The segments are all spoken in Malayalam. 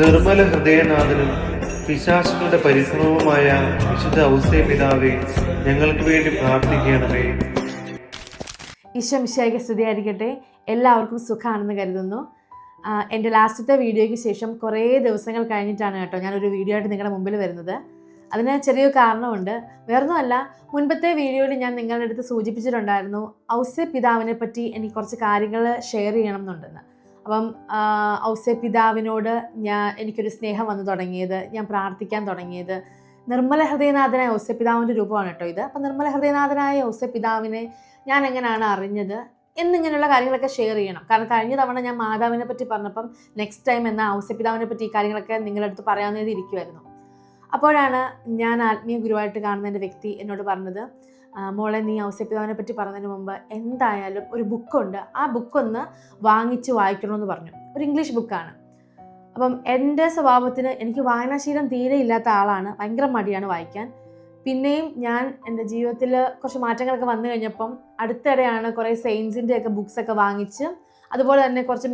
നിർമ്മല ഹൃദയനാഥനും പിശാചുക്കളുടെ പരിശ്രമവുമായ വിശുദ്ധ ഔസേപ്പ് പിതാവേ, ഞങ്ങൾക്ക് വേണ്ടി പ്രാർത്ഥിക്കണമേ. ഈശോ മിശിഹായ്ക്ക് സ്തുതിയായിരിക്കട്ടെ. എല്ലാവർക്കും സുഖമാണെന്ന് കരുതുന്നു. എൻ്റെ ലാസ്റ്റത്തെ വീഡിയോയ്ക്ക് ശേഷം കുറേ ദിവസങ്ങൾ കഴിഞ്ഞിട്ടാണ് കേട്ടോ ഞാനൊരു വീഡിയോ ആയിട്ട് നിങ്ങളുടെ മുമ്പിൽ വരുന്നത്. അതിന് ചെറിയൊരു കാരണമുണ്ട്. വേറൊന്നുമല്ല, മുൻപത്തെ വീഡിയോയിൽ ഞാൻ നിങ്ങളുടെ അടുത്ത് സൂചിപ്പിച്ചിട്ടുണ്ടായിരുന്നു ഔസേപ്പ് പിതാവിനെ പറ്റി എനിക്ക് കുറച്ച് കാര്യങ്ങൾ ഷെയർ ചെയ്യണം എന്നുണ്ടെന്ന്. അപ്പം ഔസേപ്പ് പിതാവിനോട് എനിക്കൊരു സ്നേഹം വന്നു തുടങ്ങിയത്, ഞാൻ പ്രാർത്ഥിക്കാൻ തുടങ്ങിയത് നിർമ്മല ഹൃദയനാഥനായ ഔസേപ്പ് പിതാവിൻ്റെ രൂപമാണ് കേട്ടോ ഇത്. അപ്പം നിർമ്മല ഹൃദയനാഥനായ ഔസേപ്പ് പിതാവിനെ ഞാൻ എങ്ങനെയാണ് അറിഞ്ഞത് എന്നിങ്ങനെയുള്ള കാര്യങ്ങളൊക്കെ ഷെയർ ചെയ്യണം. കാരണം കഴിഞ്ഞ തവണ ഞാൻ മാതാവിനെ പറ്റി പറഞ്ഞപ്പം നെക്സ്റ്റ് ടൈം എന്നാൽ ഔസേപ്പ് പിതാവിനെ പറ്റി ഈ കാര്യങ്ങളൊക്കെ നിങ്ങളുടെ അടുത്ത് പറയാവുന്നത് ഇരിക്കുമായിരുന്നു. അപ്പോഴാണ് ഞാൻ ആത്മീയ ഗുരുവായിട്ട് കാണുന്ന എൻ്റെ വ്യക്തി എന്നോട് പറഞ്ഞത്, മോളെ, നീ ഔസേപ്പ് പിതാവിനെ പറ്റി പറഞ്ഞതിന് മുമ്പ് എന്തായാലും ഒരു ബുക്കുണ്ട്, ആ ബുക്കൊന്ന് വാങ്ങിച്ച് വായിക്കണമെന്ന് പറഞ്ഞു. ഒരു ഇംഗ്ലീഷ് ബുക്കാണ്. അപ്പം എൻ്റെ സ്വഭാവത്തിന് എനിക്ക് വായനാശീലം തീരെ ഇല്ലാത്ത ആളാണ്, ഭയങ്കര മടിയാണ് വായിക്കാൻ. പിന്നെയും ഞാൻ എൻ്റെ ജീവിതത്തിൽ കുറച്ച് മാറ്റങ്ങളൊക്കെ വന്നു കഴിഞ്ഞപ്പം അടുത്തിടെയാണ് കുറേ സെയിൻസിൻ്റെ ഒക്കെ ബുക്സൊക്കെ വാങ്ങിച്ച്, അതുപോലെ തന്നെ കുറച്ച്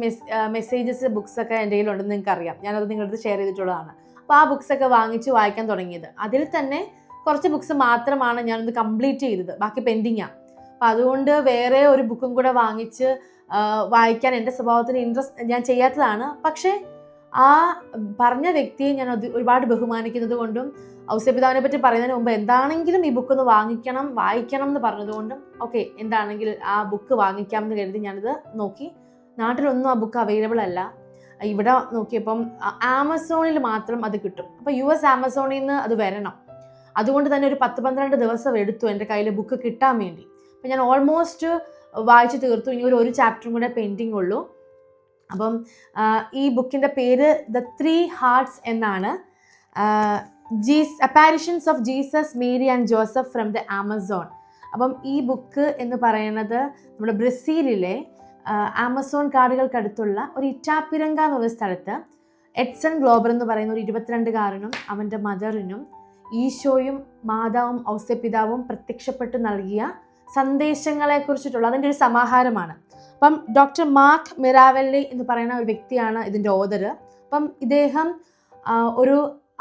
മെസ്സേജസ് ബുക്സൊക്കെ എൻ്റെ കയ്യിലുണ്ടെന്ന് നിങ്ങൾക്കറിയാം, ഞാനത് നിങ്ങളുടെ അടുത്ത് ഷെയർ ചെയ്തിട്ടുള്ളതാണ്. അപ്പോൾ ആ ബുക്സൊക്കെ വാങ്ങിച്ച് വായിക്കാൻ തുടങ്ങിയത്. അതിൽ തന്നെ കുറച്ച് ബുക്സ് മാത്രമാണ് ഞാനൊന്ന് കംപ്ലീറ്റ് ചെയ്തത്, ബാക്കി പെൻഡിങ്ങാണ്. അപ്പോൾ അതുകൊണ്ട് വേറെ ഒരു ബുക്കും കൂടെ വാങ്ങിച്ച് വായിക്കാൻ എൻ്റെ സ്വഭാവത്തിന് ഇൻട്രസ്റ്റ് ഞാൻ ചെയ്യാത്തതാണ്. പക്ഷേ ആ പറഞ്ഞ വ്യക്തിയെ ഞാൻ ഒരുപാട് ബഹുമാനിക്കുന്നത് കൊണ്ടും ഔസേപ്പ് പിതാവിനെ പറ്റി പറയുന്നതിന് മുമ്പ് എന്താണെങ്കിലും ഈ ബുക്കൊന്ന് വായിക്കണം എന്ന് പറഞ്ഞതുകൊണ്ടും ഓക്കെ, എന്താണെങ്കിൽ ആ ബുക്ക് വാങ്ങിക്കാമെന്ന് കരുതി ഞാനിത് നോക്കി. നാട്ടിലൊന്നും ആ ബുക്ക് അവൈലബിൾ അല്ല. ഇവിടെ നോക്കിയപ്പം ആമസോണിൽ മാത്രം അത് കിട്ടും. അപ്പോൾ US ആമസോണിൽ നിന്ന് അത് വരണം. അതുകൊണ്ട് തന്നെ ഒരു 10-12 ദിവസം എടുത്തു എൻ്റെ കയ്യിൽ ബുക്ക് കിട്ടാൻ വേണ്ടി. അപ്പം ഞാൻ ഓൾമോസ്റ്റ് വായിച്ചു തീർത്തു. ഇനി ഒരു ചാപ്റ്ററും കൂടെ പെൻഡിങ് ഉള്ളൂ. അപ്പം ഈ ബുക്കിൻ്റെ പേര് ദ 3 ഹാർട്ട്സ് എന്നാണ്. Apparitions of Jesus, Mary and Joseph from the Amazon. അപ്പം ഈ ബുക്ക് എന്ന് പറയുന്നത് നമ്മുടെ ബ്രസീലിലെ ആമസോൺ കാടുകൾക്കടുത്തുള്ള ഒരു ഇറ്റാപ്പിരങ്ക എന്നുള്ള സ്ഥലത്ത് എഡ്സൺ ഗ്ലോബർ എന്ന് പറയുന്ന ഒരു 22കാരനും അവൻ്റെ മദറിനും ഈശോയും മാതാവും ഔസേപ്പ് പിതാവും പ്രത്യക്ഷപ്പെട്ട് നൽകിയ സന്ദേശങ്ങളെക്കുറിച്ചിട്ടുള്ള അതിൻ്റെ ഒരു സമാഹാരമാണ്. അപ്പം ഡോക്ടർ മാർക്ക് മിറാവെല്ലി എന്ന് പറയുന്ന ഒരു വ്യക്തിയാണ് ഇതിൻ്റെ ഓതർ. അപ്പം ഇദ്ദേഹം ഒരു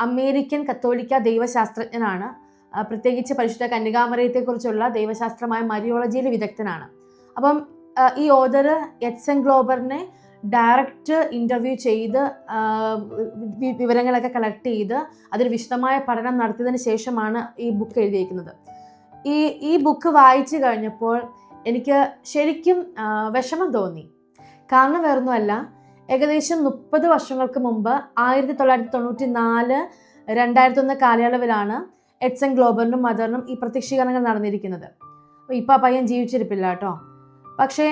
അമേരിക്കൻ കത്തോലിക്ക ദൈവശാസ്ത്രജ്ഞനാണ്. പ്രത്യേകിച്ച് പരിശുദ്ധ കന്യകാമറിയത്തെക്കുറിച്ചുള്ള ദൈവശാസ്ത്രമായ മരിയോളജിയിൽ വിദഗ്ധനാണ്. അപ്പം ഈ ഓതർ എഡ്സൺ ഗ്ലോബറിനെ ഡയറക്റ്റ് ഇൻ്റർവ്യൂ ചെയ്ത് വിവരങ്ങളൊക്കെ കളക്ട് ചെയ്ത് അതിൽ വിശദമായ പഠനം നടത്തിയതിന് ശേഷമാണ് ഈ ബുക്ക് എഴുതിയിരിക്കുന്നത്. ഈ ബുക്ക് വായിച്ചു കഴിഞ്ഞപ്പോൾ എനിക്ക് ശരിക്കും വിഷമം തോന്നി. കാരണം വേറൊന്നുമല്ല, ഏകദേശം 30 വർഷങ്ങൾക്ക് മുമ്പ് 1994, 2001 കാലയളവിലാണ് എഡ്സൺ ഗ്ലോബറിനും മദറിനും ഈ പ്രത്യക്ഷീകരണങ്ങൾ നടന്നിരിക്കുന്നത്. അപ്പോൾ ഇപ്പോൾ ആ പയ്യൻ ജീവിച്ചിരിപ്പില്ല കേട്ടോ. പക്ഷേ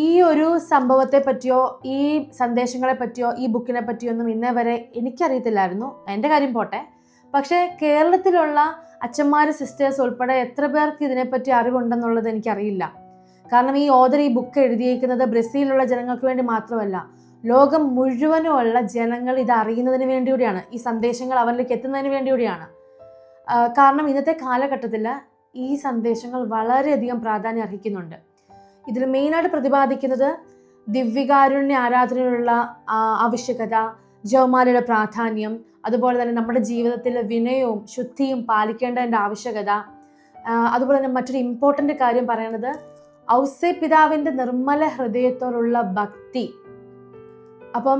ഈ ഒരു സംഭവത്തെ പറ്റിയോ ഈ സന്ദേശങ്ങളെ പറ്റിയോ ഈ ബുക്കിനെ പറ്റിയോ ഒന്നും ഇന്നേ വരെ എനിക്കറിയത്തില്ലായിരുന്നു. എൻ്റെ കാര്യം പോട്ടെ. പക്ഷേ കേരളത്തിലുള്ള അച്ഛന്മാർ, സിസ്റ്റേഴ്സ് ഉൾപ്പെടെ എത്ര പേർക്ക് ഇതിനെപ്പറ്റി അറിവുണ്ടെന്നുള്ളത് എനിക്കറിയില്ല. കാരണം ഈ ഓതർ ഈ ബുക്ക് എഴുതിയിരിക്കുന്നത് ബ്രസീലിലുള്ള ജനങ്ങൾക്ക് വേണ്ടി മാത്രമല്ല, ലോകം മുഴുവനുമുള്ള ജനങ്ങൾ ഇത് അറിയുന്നതിന് വേണ്ടി കൂടിയാണ്, ഈ സന്ദേശങ്ങൾ അവരിലേക്ക് എത്തുന്നതിന് വേണ്ടി കൂടിയാണ്. കാരണം ഇന്നത്തെ കാലഘട്ടത്തിൽ ഈ സന്ദേശങ്ങൾ വളരെയധികം പ്രാധാന്യം അർഹിക്കുന്നുണ്ട്. ഇതിൽ മെയിനായിട്ട് പ്രതിപാദിക്കുന്നത് ദിവ്യകാരുണ്യ ആരാധനയിലുള്ള ആവശ്യകത, ജപമാലയുടെ പ്രാധാന്യം, അതുപോലെ തന്നെ നമ്മുടെ ജീവിതത്തിൽ വിനയവും ശുദ്ധിയും പാലിക്കേണ്ടതിൻ്റെ ആവശ്യകത. അതുപോലെ തന്നെ മറ്റൊരു ഇമ്പോർട്ടൻ്റ് കാര്യം പറയുന്നത് ഔസേപ്പ് പിതാവിൻ്റെ നിർമ്മല ഹൃദയത്തോടുള്ള ഭക്തി. അപ്പം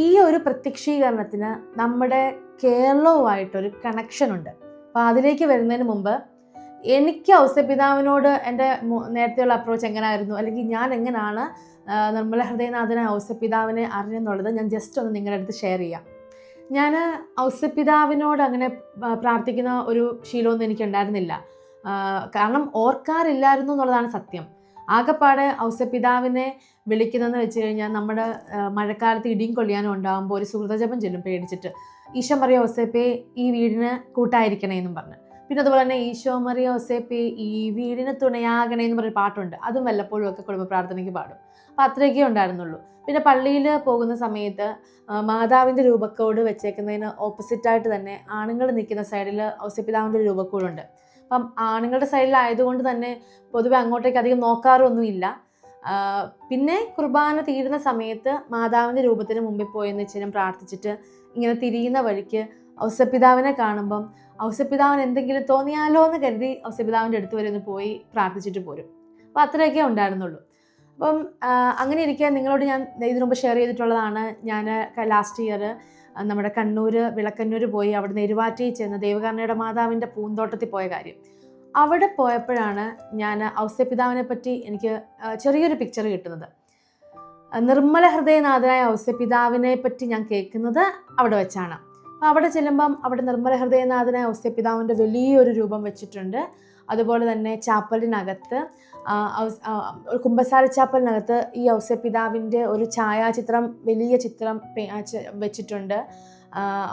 ഈ ഒരു പ്രത്യക്ഷീകരണത്തിന് നമ്മുടെ കേരളവുമായിട്ടൊരു കണക്ഷൻ ഉണ്ട്. അപ്പോൾ അതിലേക്ക് വരുന്നതിന് മുമ്പ് എനിക്ക് ഔസേപ്പ് പിതാവിനോട് എൻ്റെ നേരത്തെയുള്ള അപ്രോച്ച് എങ്ങനെയായിരുന്നു, അല്ലെങ്കിൽ ഞാൻ എങ്ങനെയാണ് നിർമ്മല ഹൃദയനാഥനായ ഔസേപ്പ് പിതാവിനെ അറിഞ്ഞെന്നുള്ളത് ഞാൻ ജസ്റ്റ് ഒന്ന് നിങ്ങളുടെ അടുത്ത് ഷെയർ ചെയ്യാം. ഞാൻ ഔസേപ്പ് പിതാവിനോട് അങ്ങനെ പ്രാർത്ഥിക്കുന്ന ഒരു ശീലമൊന്നും എനിക്കുണ്ടായിരുന്നില്ല. കാരണം ഓർക്കാറില്ലായിരുന്നു എന്നുള്ളതാണ് സത്യം. ആകെപ്പാടെ ഔസേപ്പ് പിതാവിനെ വിളിക്കുന്നതെന്ന് വെച്ച് കഴിഞ്ഞാൽ നമ്മുടെ മഴക്കാലത്ത് ഇടിയും കൊള്ളിയാനും ഉണ്ടാകുമ്പോൾ ഒരു സുഹൃതജപം ചൊല്ലും പേടിച്ചിട്ട്, ഈശോ മറിയ ഔസേപ്പേ ഈ വീടിന് കൂട്ടായിരിക്കണേ എന്നും പറഞ്ഞ്. പിന്നെ അതുപോലെ തന്നെ ഈശോ മറിയ ഔസേപ്പേ ഈ വീടിന് തുണയാകണേ എന്ന് പറഞ്ഞൊരു പാട്ടുണ്ട്. അതും വല്ലപ്പോഴും ഒക്കെ കുടുംബ പ്രാർത്ഥനയ്ക്ക് പാടും. അപ്പം അത്രയൊക്കെ ഉണ്ടായിരുന്നുള്ളൂ. പിന്നെ പള്ളിയിൽ പോകുന്ന സമയത്ത് മാതാവിൻ്റെ രൂപക്കോട് വെച്ചേക്കുന്നതിന് ഓപ്പോസിറ്റായിട്ട് തന്നെ ആണുങ്ങൾ നിൽക്കുന്ന സൈഡിൽ ഔസേപ്പിതാവിൻ്റെ ഒരു രൂപക്കോടുണ്ട്. അപ്പം ആണുങ്ങളുടെ സൈഡിലായതുകൊണ്ട് തന്നെ പൊതുവെ അങ്ങോട്ടേക്ക് അധികം നോക്കാറൊന്നുമില്ല. പിന്നെ കുർബാന തീരുന്ന സമയത്ത് മാതാവിൻ്റെ രൂപത്തിന് മുമ്പിൽ പോയി നിശ്ചയം പ്രാർത്ഥിച്ചിട്ട് ഇങ്ങനെ തിരിയുന്ന വഴിക്ക് ഔസേപ്പിതാവിനെ കാണുമ്പം ഔസേപ്പിതാവിന് എന്തെങ്കിലും തോന്നിയാലോ എന്ന് കരുതി ഔസേപ്പിതാവിൻ്റെ അടുത്ത് വരെ ഒന്ന് പോയി പ്രാർത്ഥിച്ചിട്ട് പോരും. അപ്പോൾ അത്രയൊക്കെ ഉണ്ടായിരുന്നുള്ളൂ. അപ്പം അങ്ങനെ ഇരിക്കാൻ നിങ്ങളോട് ഞാൻ ഇതിനു മുമ്പ് ഷെയർ ചെയ്തിട്ടുള്ളതാണ്. ഞാൻ ലാസ്റ്റ് ഇയർ നമ്മുടെ വിളക്കന്നൂർ പോയി അവിടുന്ന് എരുവാറ്റയിൽ ചെന്ന് ദേവകരുണയുടെ മാതാവിൻ്റെ പൂന്തോട്ടത്തിൽ പോയ കാര്യം. അവിടെ പോയപ്പോഴാണ് ഞാൻ ഔസേപ്പിതാവിനെ പറ്റി എനിക്ക് ചെറിയൊരു പിക്ചർ കിട്ടുന്നത്. നിർമ്മല ഹൃദയനാഥനായ ഔസേപ്പിതാവിനെ പറ്റി ഞാൻ കേൾക്കുന്നത് അവിടെ വെച്ചാണ്. അപ്പോൾ അവിടെ ചെല്ലുമ്പം അവിടെ നിർമ്മല ഹൃദയനാഥനായ ഔസേപ്പിതാവിൻ്റെ വലിയൊരു രൂപം വെച്ചിട്ടുണ്ട്. അതുപോലെ തന്നെ ചാപ്പലിനകത്ത് കുമ്പസാര ചാപ്പലിനകത്ത് ഈ ഔസേപ്പിതാവിൻ്റെ ഒരു ഛായാചിത്രം, വലിയ ചിത്രം വെച്ചിട്ടുണ്ട്.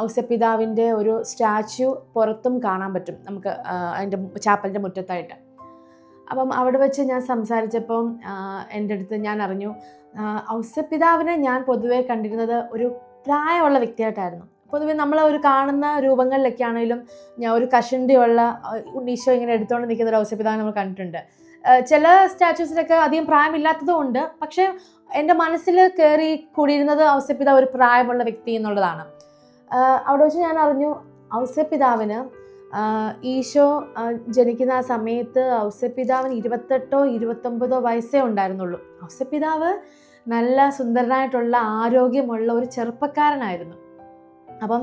ഔസേപ്പിതാവിൻ്റെ ഒരു സ്റ്റാച്യു പുറത്തും കാണാൻ പറ്റും നമുക്ക് അതിൻ്റെ ചാപ്പലിൻ്റെ മുറ്റത്തായിട്ട്. അപ്പം അവിടെ വെച്ച് ഞാൻ സംസാരിച്ചപ്പം എൻ്റെ അടുത്ത് ഞാൻ അറിഞ്ഞു ഔസേപ്പിതാവിനെ ഞാൻ പൊതുവെ കണ്ടിരുന്നത് ഒരു പ്രായമുള്ള വ്യക്തിയായിട്ടായിരുന്നു. പൊതുവെ നമ്മൾ ഒരു കാണുന്ന രൂപങ്ങളിലൊക്കെ ആണെങ്കിലും ഞാൻ ഒരു കഷണ്ടിയുള്ള ഉണ്ണീശോ ഇങ്ങനെ എടുത്തുകൊണ്ട് നിൽക്കുന്ന ഒരു ഔസേപ്പിതാവിനെ നമ്മൾ കണ്ടിട്ടുണ്ട്. ചില സ്റ്റാച്യൂസിലൊക്കെ അധികം പ്രായമില്ലാത്തതുകൊണ്ട്, പക്ഷേ എൻ്റെ മനസ്സിൽ കയറി കൂടിയിരുന്നത് ഔസേപ്പിതാവ് ഒരു പ്രായമുള്ള വ്യക്തി എന്നുള്ളതാണ്. അവിടെ വെച്ച് ഞാൻ അറിഞ്ഞു ഔസേപ്പിതാവിന് ഈശോ ജനിക്കുന്ന ആ സമയത്ത് ഔസേപ്പിതാവിന് 28 or 29 വയസ്സേ ഉണ്ടായിരുന്നുള്ളൂ. ഔസേപ്പിതാവ് നല്ല സുന്ദരനായിട്ടുള്ള ആരോഗ്യമുള്ള ഒരു ചെറുപ്പക്കാരനായിരുന്നു. അപ്പം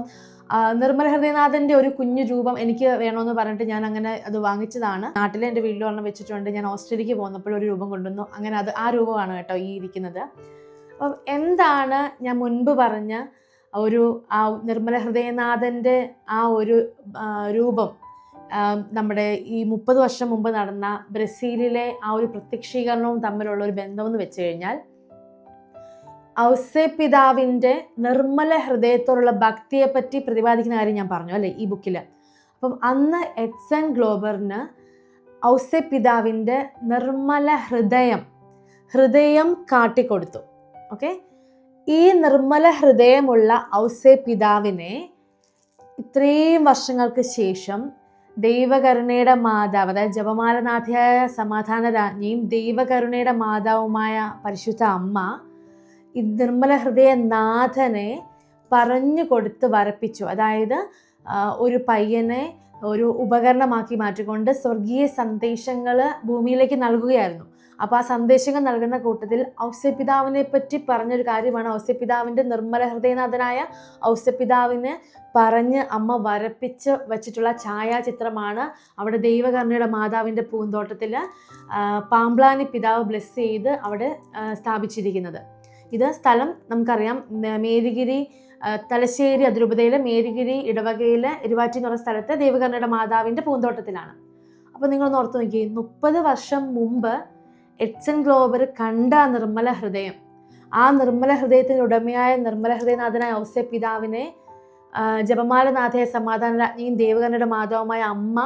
നിർമ്മല ഹൃദയനാഥൻ്റെ ഒരു കുഞ്ഞു രൂപം എനിക്ക് വേണമെന്ന് പറഞ്ഞിട്ട് ഞാൻ അങ്ങനെ അത് വാങ്ങിച്ചതാണ്. നാട്ടിലെ എൻ്റെ വീട്ടിൽ ഒരെണ്ണം വെച്ചിട്ടുണ്ട്. ഞാൻ ഓസ്ട്രേലിയക്ക് പോകുന്നപ്പോൾ ഒരു രൂപം കൊണ്ടുവന്നു. അങ്ങനെ ആ രൂപമാണ് കേട്ടോ ഈ ഇരിക്കുന്നത്. അപ്പം എന്താണ് ഞാൻ മുൻപ് പറഞ്ഞ ആ നിർമ്മല ഹൃദയനാഥൻ്റെ ആ ഒരു രൂപം നമ്മുടെ ഈ 30 വർഷം മുമ്പ് നടന്ന ബ്രസീലിലെ ആ ഒരു പ്രത്യക്ഷീകരണവും തമ്മിലുള്ള ഒരു ബന്ധമെന്ന് വെച്ച് കഴിഞ്ഞാൽ, ഔസേപ്പിതാവിൻ്റെ നിർമ്മല ഹൃദയത്തോടുള്ള ഭക്തിയെപ്പറ്റി പ്രതിപാദിക്കുന്ന കാര്യം ഞാൻ പറഞ്ഞു അല്ലേ ഈ ബുക്കിൽ. അപ്പം അന്ന് എഡ്സൺ ഗ്ലോബറിന് ഔസേപ്പിതാവിൻ്റെ നിർമ്മല ഹൃദയം കാട്ടിക്കൊടുത്തു. ഓക്കെ, ഈ നിർമ്മല ഹൃദയമുള്ള ഔസേപ്പിതാവിനെ ഇത്രയും വർഷങ്ങൾക്ക് ശേഷം ദൈവകരുണയുടെ മാതാവ്, അതായത് ജപമാലനാഥയായ സമാധാന രാജ്ഞിയും ദൈവകരുണയുടെ മാതാവുമായ പരിശുദ്ധ അമ്മ ഈ നിർമ്മല ഹൃദയനാഥനെ പറഞ്ഞു കൊടുത്ത് വരപ്പിച്ചു. അതായത് ഒരു പയ്യനെ ഒരു ഉപകരണമാക്കി മാറ്റിക്കൊണ്ട് സ്വർഗീയ സന്ദേശങ്ങൾ ഭൂമിയിലേക്ക് നൽകുകയായിരുന്നു. അപ്പോൾ ആ സന്ദേശങ്ങൾ നൽകുന്ന കൂട്ടത്തിൽ ഔസേപ്പിതാവിനെ പറ്റി പറഞ്ഞൊരു കാര്യമാണ്, ഔസേപ്പിതാവിൻ്റെ നിർമ്മല ഹൃദയനാഥനായ ഔസേപ്പിതാവിനെ പറഞ്ഞ് അമ്മ വരപ്പിച്ച് വച്ചിട്ടുള്ള ഛായാചിത്രമാണ് അവിടെ ദൈവകരുണയുടെ മാതാവിൻ്റെ പൂന്തോട്ടത്തിൽ പാമ്പ്ലാനി പിതാവ് ബ്ലെസ് ചെയ്ത് അവിടെ സ്ഥാപിച്ചിരിക്കുന്നത്. ഇത് സ്ഥലം നമുക്കറിയാം, മേരിഗിരി തലശ്ശേരി അതിരൂപതയിലെ മേരിഗിരി ഇടവകയിൽ എരുവാറ്റി എന്ന് പറഞ്ഞ സ്ഥലത്ത് ദൈവകരുണയുടെ മാതാവിൻ്റെ പൂന്തോട്ടത്തിലാണ്. അപ്പോൾ നിങ്ങളൊന്ന് ഓർത്ത് നോക്കി, 30 വർഷം മുമ്പ് എഡ്സൺ ഗ്ലോബർ കണ്ട നിർമ്മല ഹൃദയം, ആ നിർമ്മല ഹൃദയത്തിന് ഉടമയായ നിർമ്മല ഹൃദയനാഥനായ ഔസേപ്പിതാവിനെ ജപമാലനാഥയായ സമാധാന രാജ്ഞിയും ദൈവകരുണയുടെ മാതാവുമായ അമ്മ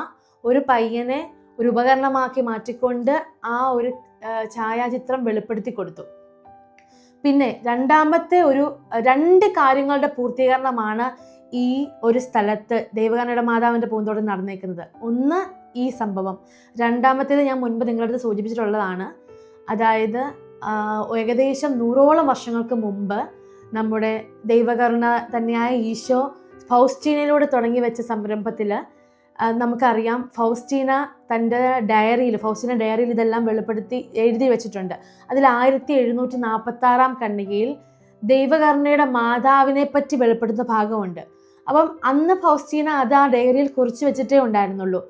ഒരു പയ്യനെ ഒരു ഉപകരണമാക്കി മാറ്റിക്കൊണ്ട് ആ ഒരു ഛായാചിത്രം വെളിപ്പെടുത്തി കൊടുത്തു. പിന്നെ രണ്ടാമത്തെ 2 കാര്യങ്ങളുടെ പൂർത്തീകരണമാണ് ഈ ഒരു സ്ഥലത്ത് ദൈവകരുണയുടെ മാതാവിൻ്റെ പൂന്തോട്ടം നടന്നേക്കുന്നത്. ഒന്ന് ഈ സംഭവം, രണ്ടാമത്തേത് ഞാൻ മുൻപ് നിങ്ങളുടെ അടുത്ത് സൂചിപ്പിച്ചിട്ടുള്ളതാണ്. അതായത് ഏകദേശം 100ഓളം വർഷങ്ങൾക്ക് മുമ്പ് നമ്മുടെ ദൈവകരുണ തന്നെയായ ഈശോ ഫൗസ്റ്റീനയിലൂടെ തുടങ്ങി വെച്ച സംരംഭത്തിൽ നമുക്കറിയാം, ഫൗസ്റ്റീന ഡയറിയിൽ ഇതെല്ലാം വെളിപ്പെടുത്തി എഴുതി വെച്ചിട്ടുണ്ട്. അതിൽ 1746 ഖണ്ഡികയിൽ ദൈവകരുണയുടെ മാതാവിനെ പറ്റി വെളിപ്പെടുത്തുന്ന ഭാഗമുണ്ട്. അപ്പം അന്ന് ഫൗസ്റ്റീന അത് ആ ഡയറിയിൽ കുറിച്ച് വെച്ചിട്ടേ ഉണ്ടായിരുന്നുള്ളൂ.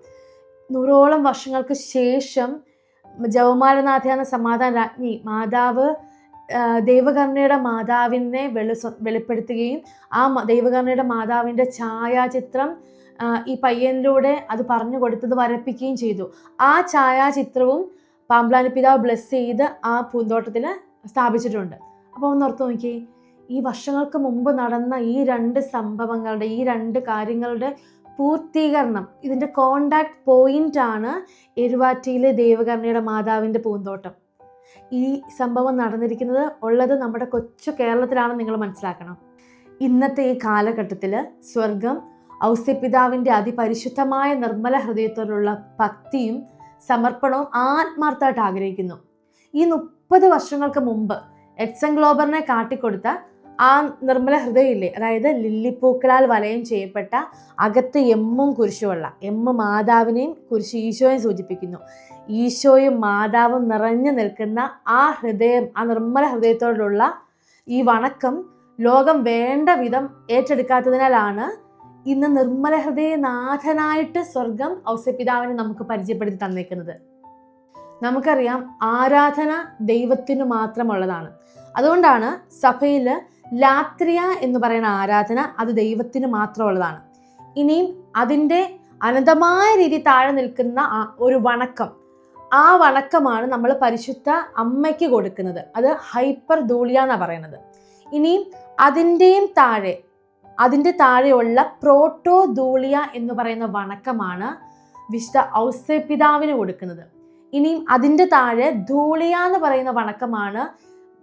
100ഓളം വർഷങ്ങൾക്ക് ശേഷം ജപമാലനാഥയായ സമാധാന രാജ്ഞി മാതാവ് ദൈവകരുണയുടെ മാതാവിനെ വെളിപ്പെടുത്തുകയും ആ ദൈവകരുണയുടെ മാതാവിൻ്റെ ഛായാചിത്രം ഈ പയ്യനിലൂടെ അത് പറഞ്ഞു കൊടുത്തത് വരപ്പിക്കുകയും ചെയ്തു. ആ ഛായാചിത്രവും പാമ്പ്ലാനി പിതാവ് ബ്ലെസ് ചെയ്ത് ആ പൂന്തോട്ടത്തിൽ സ്ഥാപിച്ചിട്ടുണ്ട്. അപ്പോൾ ഒന്ന് ഓർത്ത് നോക്കി, ഈ വർഷങ്ങൾക്ക് മുമ്പ് നടന്ന ഈ 2 സംഭവങ്ങളുടെ, ഈ 2 കാര്യങ്ങളുടെ പൂർത്തീകരണം, ഇതിൻ്റെ കോണ്ടാക്ട് പോയിൻ്റാണ് എരുവാറ്റിയിലെ ദൈവകരുണയുടെ മാതാവിൻ്റെ പൂന്തോട്ടം. ഈ സംഭവം നടന്നിരിക്കുന്നത് ഉള്ളത് നമ്മുടെ കൊച്ചു കേരളത്തിലാണെന്ന് നിങ്ങൾ മനസ്സിലാക്കണം. ഇന്നത്തെ ഈ കാലഘട്ടത്തിൽ സ്വർഗം ഔസേപ്പിതാവിൻ്റെ അതിപരിശുദ്ധമായ നിർമ്മല ഹൃദയത്തോടുള്ള ഭക്തിയും സമർപ്പണവും ആത്മാർത്ഥമായിട്ട് ആഗ്രഹിക്കുന്നു. ഈ 30 വർഷങ്ങൾക്ക് മുമ്പ് എഡ്സൺ ഗ്ലോബറിനെ കാട്ടിക്കൊടുത്ത ആ നിർമ്മല ഹൃദയമില്ലേ, അതായത് ലില്ലിപ്പൂക്കളാൽ വലയം ചെയ്യപ്പെട്ട അകത്ത് എമ്മും കുരിശുമുള്ള മാതാവിനെയും കുരിശ് ഈശോയും സൂചിപ്പിക്കുന്നു. ഈശോയും മാതാവും നിറഞ്ഞു നിൽക്കുന്ന ആ ഹൃദയം, ആ നിർമ്മല ഹൃദയത്തോടുള്ള ഈ വണക്കം ലോകം വേണ്ട വിധം ഏറ്റെടുക്കാത്തതിനാലാണ് ഇന്ന് നിർമ്മല ഹൃദയനാഥനായിട്ട് സ്വർഗം ഔസേപ്പിതാവിനെ നമുക്ക് പരിചയപ്പെടുത്തി തന്നേക്കുന്നത്. നമുക്കറിയാം ആരാധന ദൈവത്തിന് മാത്രമുള്ളതാണ്. അതുകൊണ്ടാണ് സഭയിൽ ലാത്രിയ എന്ന് പറയുന്ന ആരാധന അത് ദൈവത്തിന് മാത്രമുള്ളതാണ്. ഇനിയും അതിൻ്റെ അനന്തമായ രീതി താഴെ നിൽക്കുന്ന ഒരു വണക്കം, ആ വണക്കമാണ് നമ്മൾ പരിശുദ്ധ അമ്മയ്ക്ക് കൊടുക്കുന്നത്. അത് ഹൈപ്പർ ധൂളിയ എന്നാണ് പറയുന്നത്. ഇനിയും അതിൻ്റെ താഴെയുള്ള പ്രോട്ടോ ധൂളിയ എന്ന് പറയുന്ന വണക്കമാണ് വിശുദ്ധ ഔസേപ്പിതാവിന് കൊടുക്കുന്നത്. ഇനിയും അതിൻ്റെ താഴെ ധൂളിയ എന്ന് പറയുന്ന വണക്കമാണ്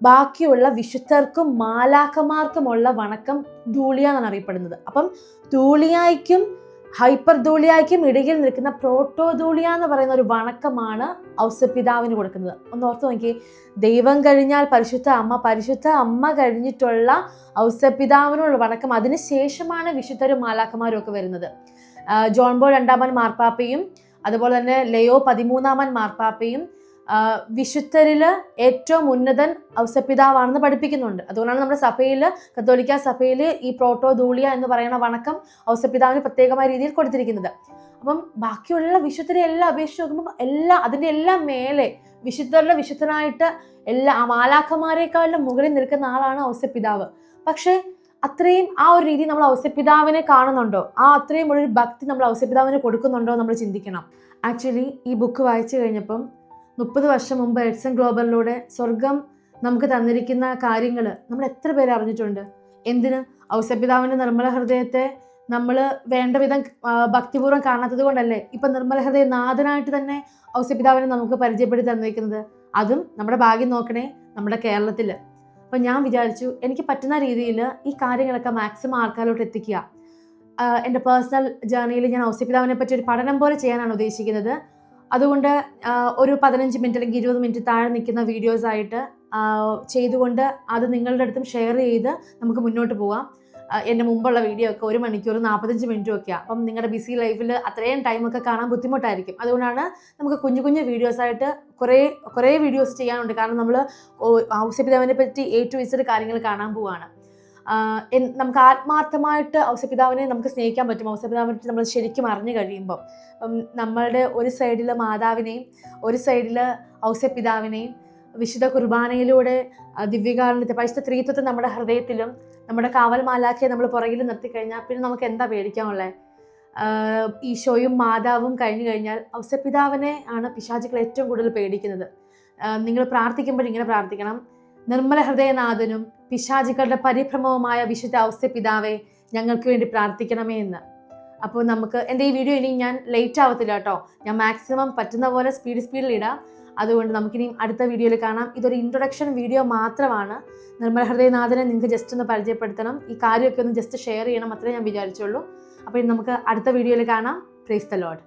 ബാക്കിയുള്ള വിശുദ്ധർക്കും മാലാഖമാർക്കുമുള്ള വണക്കം ധൂളിയ എന്നാണ് അറിയപ്പെടുന്നത്. അപ്പം ധൂളിയായ്ക്കും ഹൈപ്പർ ധൂളിയായ്ക്കും ഇടയിൽ നിൽക്കുന്ന പ്രോട്ടോ ധൂളിയ എന്ന് പറയുന്ന ഒരു വണക്കമാണ് ഔസേപ്പിതാവിന് കൊടുക്കുന്നത്. ഒന്ന് ഓർത്ത് നോക്കി, ദൈവം കഴിഞ്ഞാൽ പരിശുദ്ധ അമ്മ കഴിഞ്ഞിട്ടുള്ള ഔസേപ്പിതാവിനുള്ള വണക്കം, അതിന് ശേഷമാണ് വിശുദ്ധരും മാലാഖമാരും ഒക്കെ വരുന്നത്. ജോൺ പോൾ II മാർപ്പാപ്പയും അതുപോലെ തന്നെ ലെയോ 13 മാർപ്പാപ്പയും വിശുദ്ധരിൽ ഏറ്റവും ഉന്നതൻ ഔസേപ്പിതാവാണെന്ന് പഠിപ്പിക്കുന്നുണ്ട്. അതുകൊണ്ടാണ് നമ്മുടെ സഭയിൽ, കത്തോലിക്ക സഭയിൽ ഈ പ്രോട്ടോ ധൂളിയ എന്ന് പറയുന്ന വണക്കം ഔസേപ്പിതാവിന് പ്രത്യേകമായ രീതിയിൽ കൊടുത്തിരിക്കുന്നത്. അപ്പം ബാക്കിയുള്ള വിശുദ്ധരെ എല്ലാം അപേക്ഷിച്ച് നോക്കുമ്പോൾ അതിൻ്റെ എല്ലാം മേലെ വിശുദ്ധരുടെ വിശുദ്ധനായിട്ട് എല്ലാ മാലാഖമാരെക്കാളും മുകളിൽ നിൽക്കുന്ന ആളാണ് ഔസേപ്പിതാവ്. പക്ഷേ അത്രയും ആ ഒരു രീതി നമ്മൾ ഔസേപ്പിതാവിനെ കാണുന്നുണ്ടോ, അത്രയും ഒരു ഭക്തി നമ്മൾ ഔസേപ്പിതാവിന് കൊടുക്കുന്നുണ്ടോ നമ്മൾ ചിന്തിക്കണം. ആക്ച്വലി ഈ ബുക്ക് വായിച്ചു കഴിഞ്ഞപ്പം 30 വർഷം മുമ്പ് എഡ്സൺ ഗ്ലോബറിലൂടെ സ്വർഗം നമുക്ക് തന്നിരിക്കുന്ന കാര്യങ്ങൾ നമ്മൾ എത്ര പേര് അറിഞ്ഞിട്ടുണ്ട്? എന്തിന്? ഔസേപ്പിതാവിൻ്റെ നിർമ്മല ഹൃദയത്തെ നമ്മൾ വേണ്ട വിധം ഭക്തിപൂർവ്വം കാണാത്തത് കൊണ്ടല്ലേ ഇപ്പം നിർമ്മല ഹൃദയ നാഥനായിട്ട് തന്നെ ഔസേപ്പിതാവിനെ നമുക്ക് പരിചയപ്പെടുത്തി തന്നിരിക്കുന്നത്. അതും നമ്മുടെ ഭാഗ്യം നോക്കണേ, നമ്മുടെ കേരളത്തിൽ. അപ്പം ഞാൻ വിചാരിച്ചു എനിക്ക് പറ്റുന്ന രീതിയിൽ ഈ കാര്യങ്ങളൊക്കെ മാക്സിമം ആൾക്കാരിലോട്ട് എത്തിക്കുക. എൻ്റെ പേഴ്സണൽ ജേർണിയിൽ ഞാൻ ഔസേപ്പിതാവിനെ പറ്റി ഒരു പഠനം പോലെ ചെയ്യാനാണ് ഉദ്ദേശിക്കുന്നത്. അതുകൊണ്ട് ഒരു 15 മിനിറ്റ് അല്ലെങ്കിൽ 20 മിനിറ്റ് താഴെ നിൽക്കുന്ന വീഡിയോസായിട്ട് ചെയ്തുകൊണ്ട് അത് നിങ്ങളുടെ അടുത്തും ഷെയർ ചെയ്ത് നമുക്ക് മുന്നോട്ട് പോകാം. എൻ്റെ മുമ്പുള്ള വീഡിയോ ഒക്കെ 1 മണിക്കൂർ 45 മിനിറ്റും ഒക്കെയാണ്. അപ്പം നിങ്ങളുടെ ബിസി ലൈഫിൽ അത്രയും ടൈമൊക്കെ കാണാൻ ബുദ്ധിമുട്ടായിരിക്കും. അതുകൊണ്ടാണ് നമുക്ക് കുഞ്ഞു വീഡിയോസായിട്ട് കുറേ വീഡിയോസ് ചെയ്യാനുണ്ട്. കാരണം നമ്മൾ ഔസേപ്പിതാവിനെ പറ്റി A to Z കാര്യങ്ങൾ കാണാൻ പോവുകയാണ്. നമുക്ക് ആത്മാർത്ഥമായിട്ട് ഔസേപ്പിതാവിനെ നമുക്ക് സ്നേഹിക്കാൻ പറ്റും. ഔസേപ്പിതാവിനെ പറ്റി നമ്മൾ ശരിക്കും അറിഞ്ഞു കഴിയുമ്പോൾ നമ്മളുടെ ഒരു സൈഡിൽ മാതാവിനെയും ഒരു സൈഡിൽ ഔസേപ്പിതാവിനെയും വിശുദ്ധ കുർബാനയിലൂടെ ദിവ്യകാരുണ്യത്തെ പരിശുദ്ധ ത്രിത്വത്തെ നമ്മുടെ ഹൃദയത്തിലും നമ്മുടെ കാവൽ മാലാഖയെ നമ്മൾ പുറകിൽ നിർത്തിക്കഴിഞ്ഞാൽ പിന്നെ നമുക്ക് എന്താ പേടിക്കാനുള്ളത്? ഈശോയും മാതാവും കഴിഞ്ഞു കഴിഞ്ഞാൽ ഔസേപ്പിതാവിനെ ആണ് പിശാചുക്കൾ ഏറ്റവും കൂടുതൽ പേടിക്കുന്നത്. നിങ്ങൾ പ്രാർത്ഥിക്കുമ്പോൾ ഇങ്ങനെ പ്രാർത്ഥിക്കണം: നിർമ്മല ഹൃദയനാഥനും പിശാചുക്കളുടെ പരിഭ്രമവുമായ വിശുദ്ധ ഔസേപ്പിതാവേ, ഞങ്ങൾക്ക് വേണ്ടി പ്രാർത്ഥിക്കണമേ എന്ന്. അപ്പോൾ നമുക്ക് എൻ്റെ ഈ വീഡിയോ ഇനി ഞാൻ ലേറ്റ് ആവത്തില്ല കേട്ടോ. ഞാൻ മാക്സിമം പറ്റുന്ന പോലെ സ്പീഡിൽ ഇടാം. അതുകൊണ്ട് നമുക്കിനി അടുത്ത വീഡിയോയിൽ കാണാം. ഇതൊരു ഇൻട്രൊഡക്ഷൻ വീഡിയോ മാത്രമാണ്. നിർമ്മല ഹൃദയനാഥനെ നിങ്ങൾക്ക് ജസ്റ്റ് ഒന്ന് പരിചയപ്പെടുത്തണം, ഈ കാര്യമൊക്കെ ഒന്ന് ജസ്റ്റ് ഷെയർ ചെയ്യണം, അത്രേ ഞാൻ വിചാരിച്ചുള്ളൂ. അപ്പോൾ ഇനി നമുക്ക് അടുത്ത വീഡിയോയിൽ കാണാം. Praise the Lord.